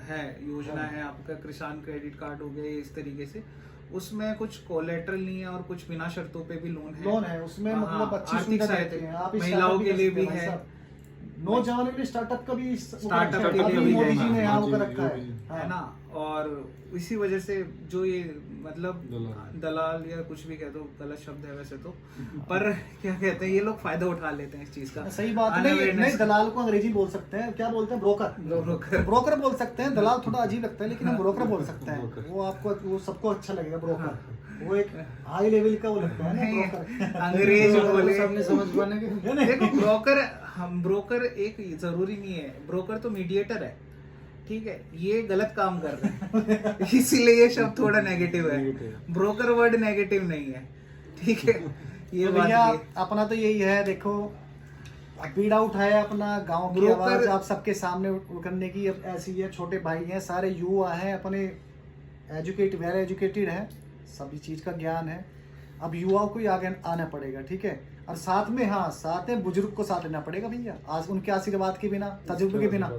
है योजना है, आपका किसान क्रेडिट कार्ड हो गए, इस तरीके से उसमें कुछ कोलेट्रल नहीं है और कुछ बिना शर्तों पे भी लोन है। लोन है उसमें, हाँ, मतलब अच्छी आर्थिक सुविधा सहायता देते हैं। आप महिलाओं startup के कर लिए सकते भी हैं भाई है। साहब। नौजवानों के लिए स्टार्टअप का भी स्टार्टअप के लिए अभी भी मोदी है, जी ने हाँ, यहाँ वो जी, कर जी, रखा है। जी। है ना, और इसी वजह से जो ये मतलब दलाल। दलाल या कुछ भी कह दो, गलत शब्द है वैसे तो, पर क्या कहते हैं, ये लोग फायदा उठा लेते हैं इस चीज का। सही बात नहीं, Unawareness नहीं दलाल को अंग्रेजी बोल सकते हैं, क्या बोलते हैं, ब्रोकर। ब्रोकर बोल सकते हैं, दलाल थोड़ा अजीब लगता है, लेकिन हम ब्रोकर बोल सकते हैं। वो आपको, वो सबको अच्छा लगेगा ब्रोकर, वो एक हाई लेवल का वो लगता है ना नहीं, ब्रोकर। अंग्रेज बोले सबने समझ पाने के देखो ब्रोकर, हम ब्रोकर एक जरूरी नहीं है, ब्रोकर तो मीडिएटर है, ठीक है, ये गलत काम कर रहे हैं इसीलिए ये शब्द थोड़ा नेगेटिव है, ब्रोकर वर्ड नेगेटिव नहीं है, ठीक है, ये तो बात भैया ये। अपना तो यही है, देखो पीड़ा उठाया अपना गांव की ब्रोकर- आवाज आप सबके सामने करने की, अब ऐसी है, छोटे भाई हैं, सारे युवा हैं, अपने वेल एजुकेटेड हैं, सभी चीज का ज्ञान है। अब युवाओं को ही आगे आना पड़ेगा, ठीक है, और साथ में, हाँ, साथ में बुजुर्ग को साथ लेना पड़ेगा भैया, आज उनके आशीर्वाद के बिना, तजुर्बे के बिना,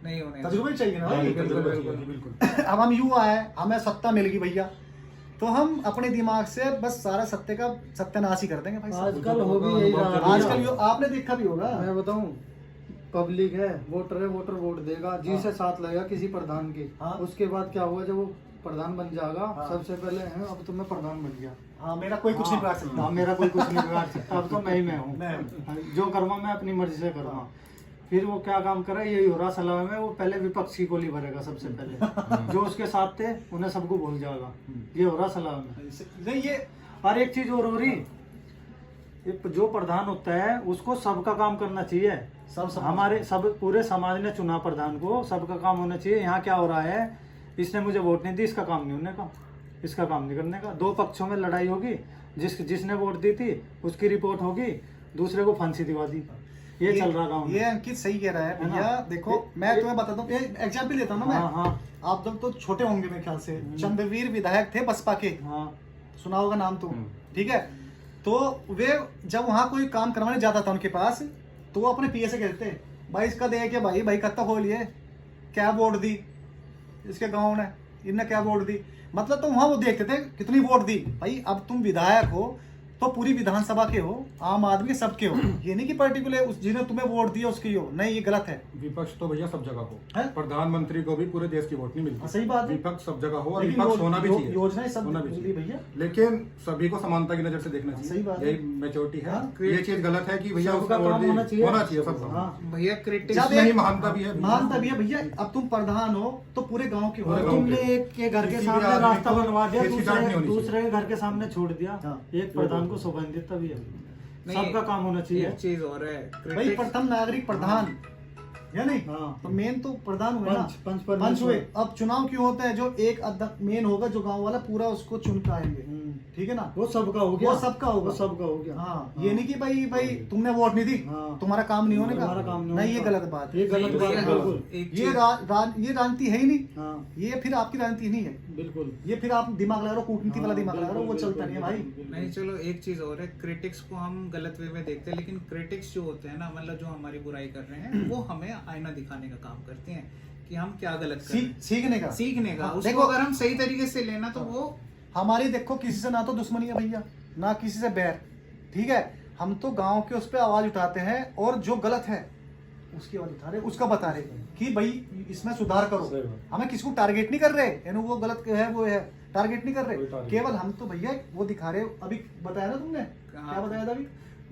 नहीं होने तजुर्बे चाहिए ना भाई। बिल्कुल, बिल्कुल। बिल्कुल। अब हम युवा हैं, हमें सत्ता मिल गई भैया, तो हम अपने दिमाग से बस सारा सत्य का सत्यानाश ही कर देंगे भाई साहब। आजकल हो भी यही रहा है। आजकल आपने देखा भी होगा, मैं बताऊं, पब्लिक है, वोटर है, वोटर वोट देगा, जी से साथ लगेगा किसी प्रधान की, हाँ। उसके बाद क्या हुआ, जब वो प्रधान बन जाएगा, हाँ। सबसे पहले है अब तो मैं प्रधान बन गया, हाँ, मेरा कोई कुछ नहीं बिगाड़ सकता। हाँ, मेरा कोई कुछ नहीं बिगाड़ सकता, अब तो मैं ही मैं हूँ, मैं हूँ। जो करूँगा मैं अपनी मर्जी से करूँगा। फिर वो क्या काम करे, यही हो रहा सलाह में, वो पहले विपक्ष की गोली भरेगा सबसे पहले, जो उसके साथ थे उन्हें सबको भूल जाएगा, ये हो रहा सलाह में। नहीं, ये और एक चीज और हो रही, ये जो प्रधान होता है उसको सबका काम करना चाहिए, सब हमारे सब पूरे समाज ने चुना प्रधान को, सबका काम होना चाहिए। यहाँ क्या हो रहा है, इसने मुझे वोट नहीं दी, इसका काम नहीं होने का, इसका काम नहीं करने का, दो पक्षों में लड़ाई होगी, जिसने वोट दी थी उसकी रिपोर्ट होगी, दूसरे को फांसी दिवा दी, ये चल रहा गाँव ये में। अंकित सही कह रहा है है ना? भैया। देखो मैं तुम्हें बताता हूँ, एग्जाम्पल देता हूँ ना मैं, हाँ हाँ आप जब तो छोटे होंगे मेरे ख्याल से, चंद्रवीर विधायक थे बसपा के, हाँ सुना होगा नाम तो, ठीक है, तो वे जब वहाँ कोई काम करवाने जाता था उनके पास, तो वो अपने पीए से कहते, भाई इसका दे के भाई कत्ता खोलिए, क्या वोट दी इसके गाँव ने, इनने क्या वोट दी, मतलब तो वहाँ वो देखते थे कितनी वोट दी। भाई अब तुम विधायक हो तो पूरी विधानसभा के हो, आम आदमी सबके हो, ये नहीं कि पर्टिकुलर उस जिन्हें तुम्हें वोट दिया उसकी हो, नहीं, ये गलत है। विपक्ष तो भैया सब जगह हो, है? प्रधानमंत्री को भी पूरे देश की वोट नहीं हाँ, मिलती, सही बात है। विपक्ष सब जगह हो और लेकिन विपक्ष होना भी चाहिए, योजनाएं सब होना भी मिली चाहिए, भैया। लेकिन सभी को समानता की नजर से देखना सही चाहिए, बात है। यही मेच्योरिटी है। हाँ, ये चीज गलत है कि भैया सबका उसको वोट काम दी, होना चाहिए। होना चाहिए सबका। हाँ। भैया क्रिटिक्स जब इसमें ही एक- महानता भी है, मानता भी है भैया, अब तुम प्रधान हो तो पूरे गांव के हो, पूरे गांव तुमने के। एक के घर के किसी भी सामने आदमी रास्ता को बनवा दिया, हिचकिचाहट नहीं होनी दूसरे के घर के सामने छोड़ दिया, हाँ। एक प्रधान को सौंप देता भी है। नहीं, सबका काम होना चाहिए। एक चीज और है, भाई critics- प्रथम नागरिक प्रधान, या नहीं? हाँ। तो मेन तो प्रधान हुए ना, पंच पंच हुए। अब चुनाव क्यों होता है? जो एक मेन होगा, जो गांव वाला पूरा उसको चुन के आएंगे, ठीक है ना? वो सबका हो गया, वो सबका होगा, वो सबका हो गया। हाँ, ये नहीं कि भाई तुमने वोट नहीं दी, हाँ। तुम्हारा काम नहीं होने का, तुम्हारा काम नहीं नहीं, ये होने का। गलत बात है, ये गलत बात है, बिल्कुल। एक ये चीज- ये राजनीति है ही नहीं, हाँ, ये फिर आपकी राजनीति नहीं है, बिल्कुल। ये फिर आप दिमाग लगा रहे हो, कूटनीति वाला दिमाग लगा रहे हो, वो बिल्कुल, चलता नहीं है भाई। बिल्कुल, नहीं, चलो एक चीज और है, क्रिटिक्स को हम गलत वे में देखते हैं, लेकिन क्रिटिक्स जो होते हैं ना, मतलब जो हमारी बुराई कर रहे हैं, वो हमें आईना दिखाने का काम करते हैं कि हम क्या गलत कर रहे हैं, सीखने का, सीखने का। हाँ, उसको देखो, अगर हम सही तरीके से लेना तो वो हमारी देखो किसी से ना तो दुश्मनी है भैया, ना किसी से बैर, ठीक है? हम तो गांव के उस पर आवाज उठाते हैं, और जो गलत है उसकी आवाज उठा रहे, उसका बता रहे कि भाई इसमें सुधार करो। हमें किसी को टारगेट नहीं कर रहे, यानी वो गलत है वो है, टारगेट नहीं कर रहे, केवल हम तो भैया वो दिखा रहे। अभी बताया ना तुमने, क्या बताया था अभी?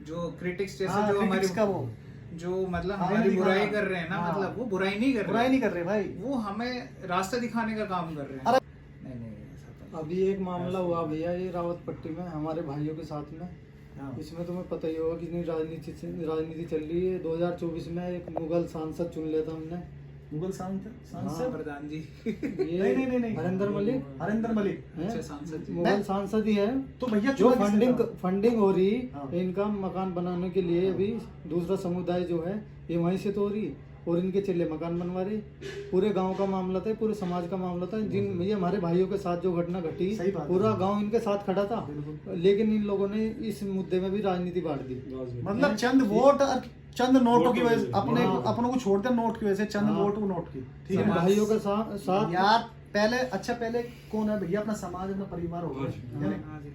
जो क्रिटिक्स जैसे हाँ, जो हमारी critics का वो जो मतलब हाँ, हमारी दिखा बुराई रहा। कर रहे हैं ना, हाँ। मतलब वो बुराई नहीं कर रहे, बुराई नहीं कर रहे भाई, वो हमें रास्ता दिखाने का काम कर रहे हैं। अरे- नहीं ऐसा तो अभी एक मामला हुआ भैया, ये रावत पट्टी में हमारे भाइयों के साथ में, हाँ। इसमें तुम्हें पता ही होगा कितनी राजनीति चल रही है। 2024 में एक मुगल सांसद चुन लिया था हमने, मुगल नहीं। सांसद, प्रधान जी ये नहीं। हरेंद्र मलिक हरेंद्र मलिक, हैं? अच्छे सांसद जी। मुगल सांसद ही है। तो भैया जो चुना किसने था? फंडिंग हो रही हाँ। इनका मकान बनाने के लिए, अभी दूसरा समुदाय जो है ये वहीं से तो हो रही, और इनके चेले मकान बनवा रहे। पूरे गांव का मामला था, पूरे समाज का मामला था। जिन ये हमारे भाइयों के साथ जो घटना घटी, सही बात है। पूरा गांव इनके साथ खड़ा था, लेकिन इन लोगों ने इस मुद्दे में भी राजनीति बांट दी। मतलब चंद वोट और चंद नोटों की वजह से, अपने हाँ। अपनों को छोड़कर नोट की वजह से, चंद हाँ। वोट नोट की, ठीक है इन ना? भाइयों के साथ यार पहले कौन है भैया? अपना समाज, अपना परिवार हो गया, है ना? हाँ जी।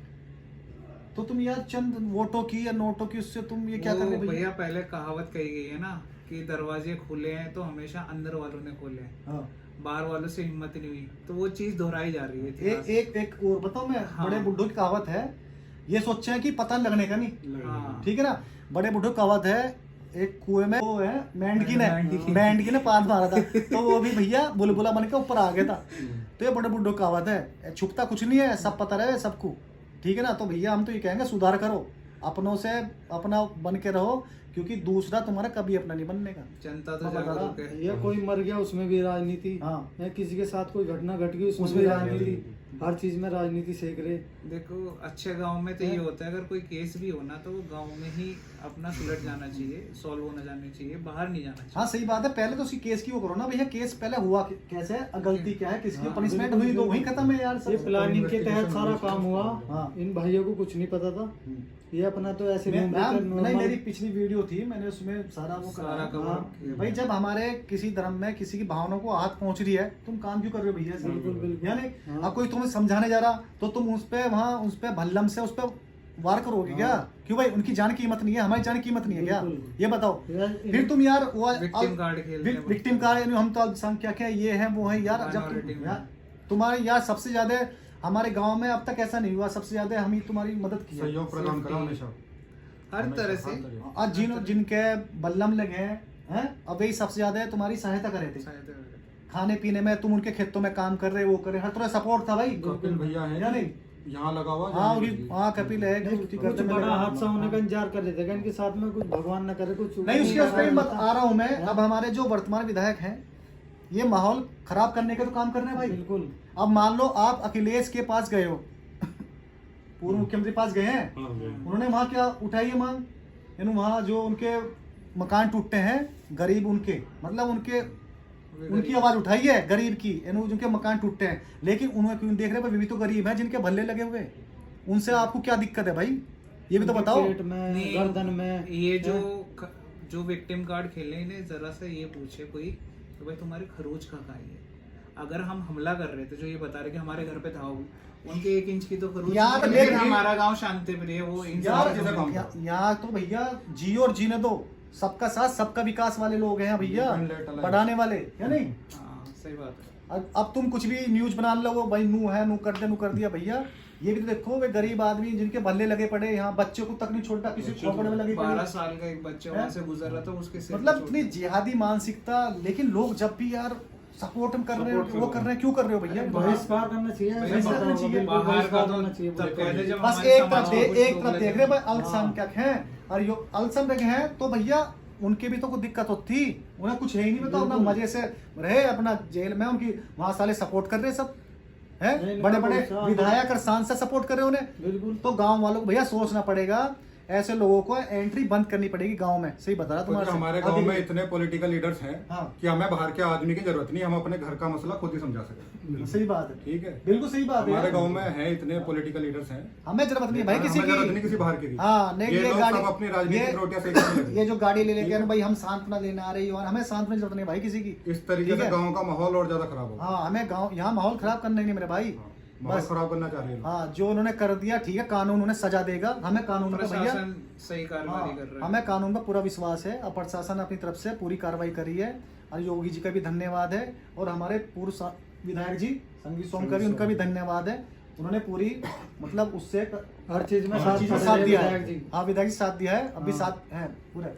तो तुम यार चंद वोटों की या नोटों की, उससे तुम ये क्या कर रहे हो भैया? भैया पहले कहावत कही गई है ना कि दरवाजे खुले हैं तो हमेशा अंदर वालों ने खोले हैं, हाँ। बाहर वालों से हिम्मत नहीं हुई, तो वो चीज दोहराई जा रही है इतिहास में। एक और बताओ मैं, हाँ। बड़े बुड्ढों की कहावत है, ये सोचे हैं कि पता लगने का नहीं, हाँ। ठीक है ना? बड़े बुड्ढों की कहावत है, एक कुएं में वो है मेंढकी मेंढकी। ने पाद मारा था, तो वो भी भैया बुलबुला बन के ऊपर आ गया था। तो ये बड़े बुड्ढों की कहावत है, छुपता कुछ नहीं है, सब पता रहे सबको, ठीक है ना? तो भैया हम तो ये कहेंगे सुधार करो, अपनों से अपना बन के रहो, क्योंकि दूसरा तुम्हारा कभी अपना नहीं बनने का। जनता तो मैं बता जागरूक रहा है। या कोई मर गया उसमें भी राजनीति, हाँ। या किसी के साथ कोई घटना घट गई उसमें उसमें भी राजनीति। राजनीति, हर चीज में राजनीति सेक रहे। देखो अच्छे गांव में तो ये होता है, अगर कोई केस भी हो ना तो वो गांव में ही अपना सुलझ जाना चाहिए, सॉल्व होना जाना चाहिए, बाहर नहीं जाना चाहिए। हाँ सही बात है, पहले तो उसकी केस की वो करो ना भैया, केस पहले हुआ कैसे है, गलती क्या है, किसकी हाँ, पनिशमेंट बिल्कुल, हुई, तो वही बिल्कुल। खत्म है यार ये सब। प्लानिंग के तहत सारा काम हुआ। हाँ। इन भाइयों को कुछ नहीं पता था, ये अपना तो ऐसे घूम रहे थे नहीं, normal। मेरी पिछली वीडियो थी, मैंने उसमें सारा वो सारा करा। कवर हाँ, किया। भाई जब हमारे किसी धर्म में किसी की भावनाओं को हाथ पहुंच रही है, तुम काम क्यों कर रहे हो भैया? बिल्कुल, बिल्कुल। यानी हाँ। अब कोई तुम्हें समझाने जा रहा, तो तुम उस पे वहाँ उस पे भल्लम से उस पे वार करोगे क्या? क्यों भाई? उनकी जान की कीमत नहीं है, हमारी जान की कीमत नहीं है क्या? बिल्कुल। ये बताओ। यार, फिर तुम यार वो विक्टिम कार्ड खेलते हैं। विक्टिम कार्ड, यानी हम तो अल्पसंख्यक क्या ये है वो है यार। जब Minority में। यार तुम्हारे यार सबसे ज्यादा हमारे गांव में अब तक ऐसा नहीं हुआ, सबसे ज्यादा हम ही तुम्हारी मदद की है। सहयोग प्रदान करा हमेशा, हर तरह से आज जिनके बल्लम लगे हैं, अब वही सबसे ज्यादा तुम्हारी सहायता करे थे, सहायता कर- खाने पीने में, तुम उनके खेतों में काम कर रहे, वो करे, हर तरह सपोर्ट था भाई। कपिल भैया है या नहीं? यहाँ लगा हुआ, हाँ हाँ कपिल है, नहीं, उसकी कुछ गर्दन में बड़ा लगा। हादसा होने का इंतजार कर रहे थे कि इनके साथ में कुछ भगवान न करे कुछ नहीं, उसके उस पे मत आ रहा हूँ मैं। हाँ। अब हमारे जो वर्तमान विधायक हैं, ये माहौल खराब करने का तो काम कर रहे हैं भाई। बिल्कुल। अब मान लो आप अखिलेश के पास गए हो, पूर्व मुख्यमंत्री पास गए हैं, उन्होंने वहाँ क्या उठाई है मांग, यानी वहाँ जो उनके मकान टूटते हैं, गरीब उनके, मतलब उनकी आवाज उठाई है गरीब की, यानी जिनके मकान टूटते हैं, लेकिन उन्हें क्यों देख रहे हैं? वे भी तो गरीब हैं जिनके भल्ले लगे हुए, उनसे आपको क्या दिक्कत है भाई? ये भी तो बताओ। पेट में, नहीं, गर्दन में ये जो विक्टिम कार्ड खेले, इन्हें जरा सा ये पूछे कोई तो भाई तुम्हारे खरोच कहाँ है? अगर हम हमला कर रहे थे, जो ये बता रहे कि हमारे घर पे था वो, उनके 1 इंच की तो खरोच यार, नहीं है, लेकिन लेकिन- हमारा गांव शांति प्रिय है, वो यार जैसा काम था। यहाँ तो भैया जियो और जीने दो, सबका साथ सबका विकास वाले लोग हैं भैया, बढ़ाने वाले, या नहीं? हाँ, सही बात है। अब तुम कुछ भी न्यूज बना लो भाई, नू है, नू कर दिया भैया। ये भी तो देखो, वे गरीब आदमी जिनके भल्ले लगे पड़े, यहाँ बच्चों को तक नहीं छोड़ता, किसी खोपड़े में लगी 12 पड़ी, साल का एक बच्चा वहां से गुजर रहा था, उसके सिर पे मतलब चोट इतनी जिहादी मानसिकता। लेकिन लोग जब भी यार सपोर्ट कर रहे हैं, वो कर रहे हैं, क्यों कर रहे हो भैया? बहिष्कार करना चाहिए, ऐसा बहिष्कार बताओ, करना चाहिए। बिल्कुल बाहर का बहिष्कार तो करना चाहिए। तब पहले जब बस हमारे एक समाज तरफ में कुछ देख लोग रहे लगे हैं भाई, थे। अल्पसंख्यक हैं और यो अल्पसंख्यक हैं, तो भैया उनकी भी तो कुछ दिक्कत होती थी, उन्हें कुछ है ही नहीं, बताओ अपना मजे से रहे अपना जेल में, उनकी वहां साले सपोर्ट कर रहे सब है, बड़े बड़े विधायक और सांसद सपोर्ट कर रहे उन्हें। बिल्कुल। तो गांव वालों को भैया सोचना पड़ेगा, ऐसे लोगों को एंट्री बंद करनी पड़ेगी गांव में। सही बता रहा तुम्हारा, हमारे गांव में इतने पॉलिटिकल लीडर्स हैं हाँ। कि हमें बाहर के आदमी की जरूरत नहीं, हम अपने घर का मसला खुद ही समझा सकते। सही बात है, ठीक है, बिल्कुल सही बात है। हमारे गांव में है इतने पॉलिटिकल लीडर्स हैं, हमें जरूरत नहीं है भाई किसी हमें जरूरत नहीं की। किसी बाहर के। हाँ नहीं, ये ये लोग गाड़ी सब अपनी राजनीतिक रोटियां सेकने लगे। ये जो गाड़ी ले लेके भाई हम सांत्वना देने आ रही हो, हमें सांत्वना की जरूरत नहीं भाई किसी की। इस तरीके से गांव का माहौल और ज्यादा खराब होगा। हाँ हमें गांव यहाँ माहौल खराब करना नहीं मेरे भाई, माहौल खराब करना चाह रहे हैं। हाँ जो उन्होंने कर दिया ठीक है, कानून उन्हें सजा देगा, हमें कानून का भैया प्रशासन सही कार्रवाई कर रहा है। हमें कानून पर पूरा विश्वास है और प्रशासन अपनी तरफ से पूरी कार्रवाई करी है। और योगी जी का भी धन्यवाद है, और हमारे पूर्व विधायक जी संगीत सोम का भी, उनका भी धन्यवाद है। उन्होंने पूरी मतलब उससे हर चीज में साथ साथ दिया विधायक है। जी। हाँ विधायक जी साथ दिया है, अभी साथ हैं पूरे।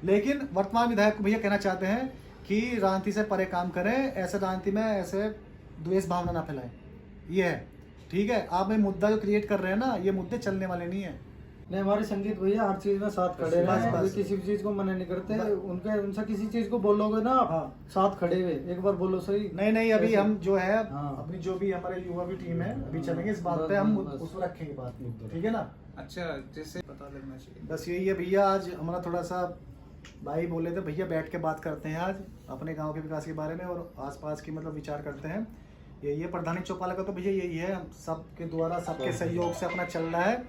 लेकिन वर्तमान विधायक को भैया कहना चाहते हैं कि राजनीति से परे काम करें, ऐसे राजनीति में ऐसे द्वेष भावना ना फैलाएं। ये है ठीक है, आप ये मुद्दा जो क्रिएट कर रहे हैं ना, ये मुद्दे चलने वाले नहीं है। नहीं, हमारे संगीत भैया हर चीज में साथ खड़े बस, हैं, बस। वे किसी भी चीज को मना नहीं करते। उनके उनसे किसी चीज को बोलोगे ना आप, हाँ। साथ खड़े हुए, एक बार बोलो सही। नहीं अभी ऐसे- हम जो है हाँ। अपनी जो भी हमारे युवा भी टीम है, अभी चलेंगे इस बात पे, हम बस। उसको रखेंगे बात, ठीक है ना। अच्छा, जैसे पता लगना चाहिए। बस यही है भैया, आज हमारा थोड़ा सा भाई बोले थे भैया बैठ के बात करते हैं आज अपने गांव के विकास के बारे में और आसपास की मतलब विचार करते हैं। यही है प्रधानी चौपाल का, तो भैया यही है, हम सबके द्वारा सबके सहयोग से अपना चल रहा है।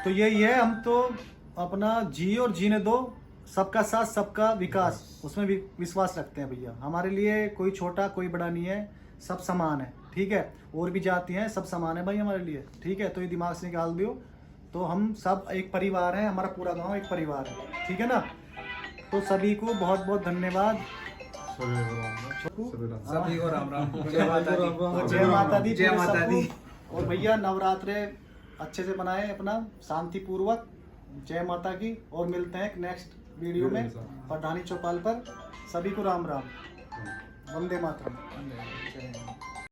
तो यही है, हम तो अपना जी और जीने दो, सबका साथ सबका विकास, उसमें भी विश्वास रखते हैं भैया। हमारे लिए कोई छोटा कोई बड़ा नहीं है, सब समान है, ठीक है। और भी जाति हैं, सब समान है भाई हमारे लिए, ठीक है। तो ये दिमाग से निकाल दियो, तो हम सब एक परिवार हैं, हमारा पूरा गांव एक परिवार है, ठीक है ना। तो सभी को बहुत बहुत धन्यवाद, सभी को राम राम, जय माता दी, जय माता दी, जय पूरे माता सबको। दी। और भैया नवरात्रे अच्छे से बनाए अपना शांति पूर्वक, जय माता की। और मिलते हैं नेक्स्ट वीडियो में प्रधानी चौपाल पर। सभी को राम राम, वंदे मातरम। जय माता दी।